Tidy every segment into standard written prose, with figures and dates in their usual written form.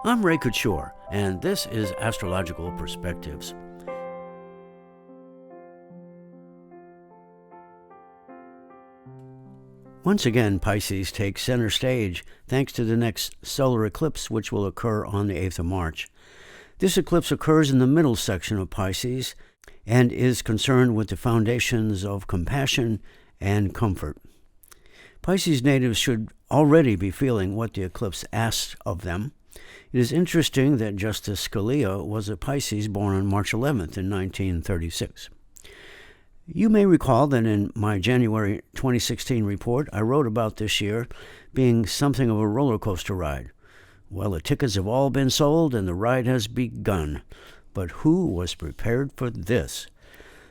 I'm Ray Couture, and this is Astrological Perspectives. Once again, Pisces takes center stage thanks to the next solar eclipse, which will occur on the 8th of March. This eclipse occurs in the middle section of Pisces and is concerned with the foundations of compassion and comfort. Pisces natives should already be feeling what the eclipse asks of them. It is interesting that Justice Scalia was a Pisces born on March 11th in 1936. You may recall that in my January 2016 report, I wrote about this year being something of a roller coaster ride. Well, the tickets have all been sold and the ride has begun. But who was prepared for this?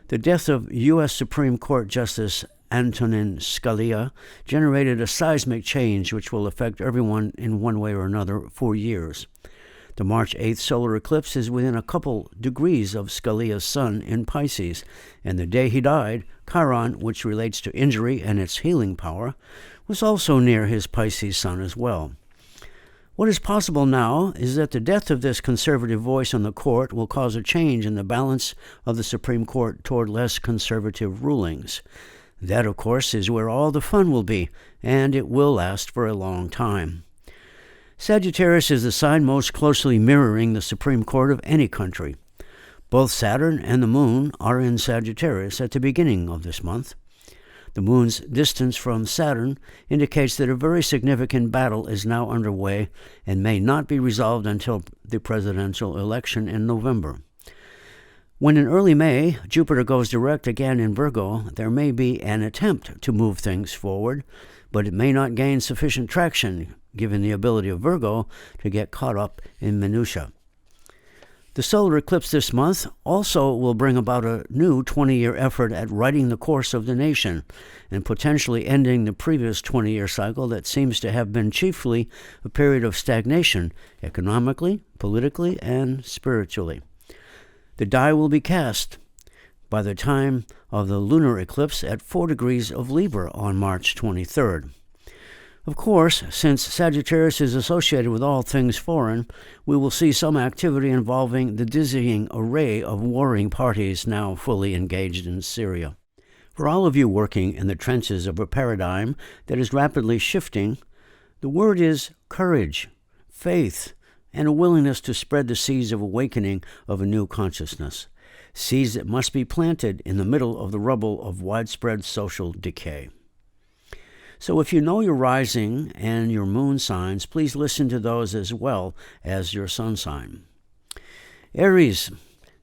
The death of U.S. Supreme Court Justice Scalia generated a seismic change which will affect everyone in one way or another for years. The March 8th solar eclipse is within a couple degrees of Scalia's sun in Pisces, and the day he died, Chiron, which relates to injury and its healing power, was also near his Pisces sun as well. What is possible now is that the death of this conservative voice on the court will cause a change in the balance of the Supreme Court toward less conservative rulings. That, of course, is where all the fun will be, and it will last for a long time. Sagittarius is the sign most closely mirroring the Supreme Court of any country. Both Saturn and the Moon are in Sagittarius at the beginning of this month. The Moon's distance from Saturn indicates that a very significant battle is now underway and may not be resolved until the presidential election in November. When in early May, Jupiter goes direct again in Virgo, there may be an attempt to move things forward, but it may not gain sufficient traction, given the ability of Virgo to get caught up in minutiae. The solar eclipse this month also will bring about a new 20-year effort at writing the course of the nation and potentially ending the previous 20-year cycle that seems to have been chiefly a period of stagnation economically, politically, and spiritually. The die will be cast by the time of the lunar eclipse at 4 degrees of Libra on March 23rd. Of course, since Sagittarius is associated with all things foreign, we will see some activity involving the dizzying array of warring parties now fully engaged in Syria. For all of you working in the trenches of a paradigm that is rapidly shifting, the word is courage, faith, and a willingness to spread the seeds of awakening of a new consciousness, seeds that must be planted in the middle of the rubble of widespread social decay. So if you know your rising and your moon signs, please listen to those as well as your sun sign. Aries,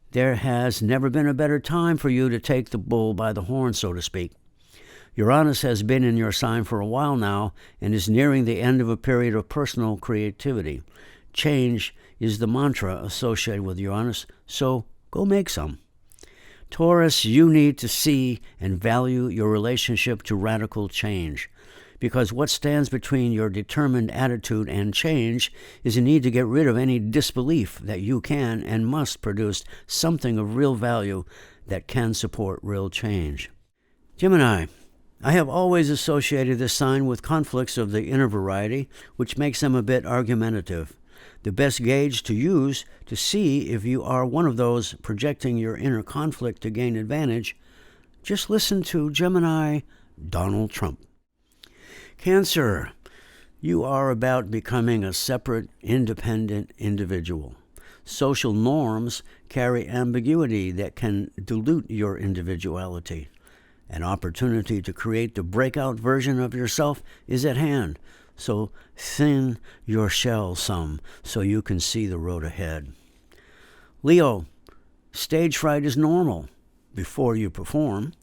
there has never been a better time for you to take the bull by the horn, so to speak. Uranus has been in your sign for a while now and is nearing the end of a period of personal creativity. Change is the mantra associated with Uranus, so go make some. Taurus, you need to see and value your relationship to radical change, because what stands between your determined attitude and change is a need to get rid of any disbelief that you can and must produce something of real value that can support real change. Gemini, I have always associated this sign with conflicts of the inner variety, which makes them a bit argumentative. The best gauge to use to see if you are one of those projecting your inner conflict to gain advantage, just listen to Gemini Donald Trump. Cancer, you are about becoming a separate, independent individual. Social norms carry ambiguity that can dilute your individuality. An opportunity to create the breakout version of yourself is at hand. So thin your shell some so you can see the road ahead. Leo, stage fright is normal before you perform.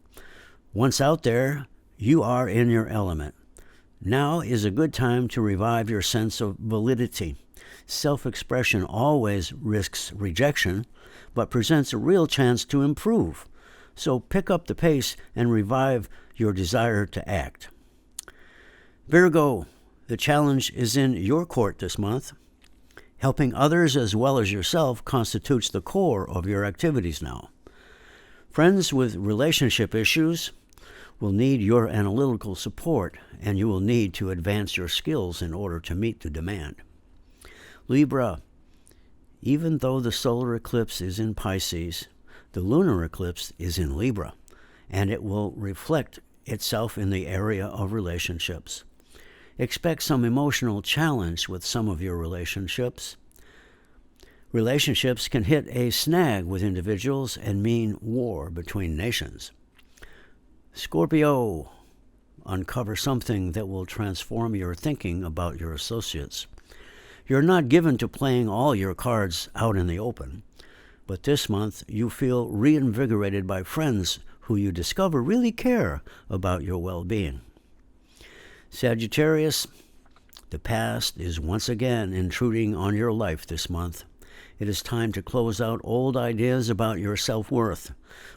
Once out there, you are in your element. Now is a good time to revive your sense of validity. Self-expression always risks rejection, but presents a real chance to improve. So pick up the pace and revive your desire to act. Virgo, the challenge is in your court this month. Helping others as well as yourself constitutes the core of your activities now. Friends with relationship issues will need your analytical support, and you will need to advance your skills in order to meet the demand. Libra, Even though the solar eclipse is in Pisces, the lunar eclipse is in Libra, and it will reflect itself in the area of relationships. Expect some emotional challenge with some of your relationships. Relationships can hit a snag with individuals and mean war between nations. Scorpio, uncover something that will transform your thinking about your associates. You're not given to playing all your cards out in the open, but this month you feel reinvigorated by friends who you discover really care about your well-being. Sagittarius, the past is once again intruding on your life this month. It is time to close out old ideas about your self-worth.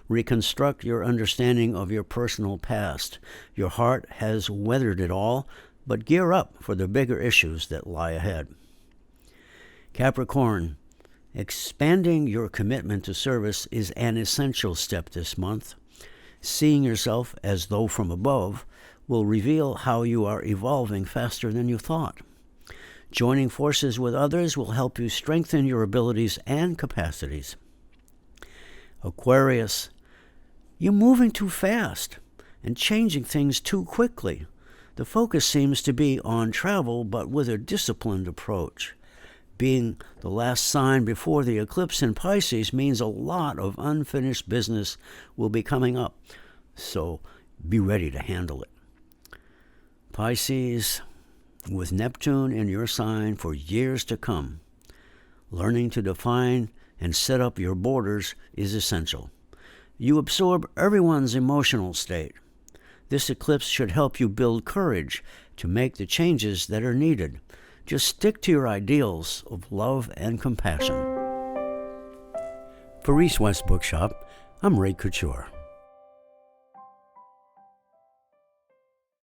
Reconstruct your understanding of your personal past. Your heart has weathered it all, but gear up for the bigger issues that lie ahead. Capricorn, expanding your commitment to service is an essential step this month. Seeing yourself as though from above will reveal how you are evolving faster than you thought. Joining forces with others will help you strengthen your abilities and capacities. Aquarius, you're moving too fast and changing things too quickly. The focus seems to be on travel, but with a disciplined approach. Being the last sign before the eclipse in Pisces means a lot of unfinished business will be coming up, so be ready to handle it. Pisces, with Neptune in your sign for years to come, learning to define and set up your borders is essential. You absorb everyone's emotional state. This eclipse should help you build courage to make the changes that are needed. Just stick to your ideals of love and compassion. For East West Bookshop, I'm Ray Couture.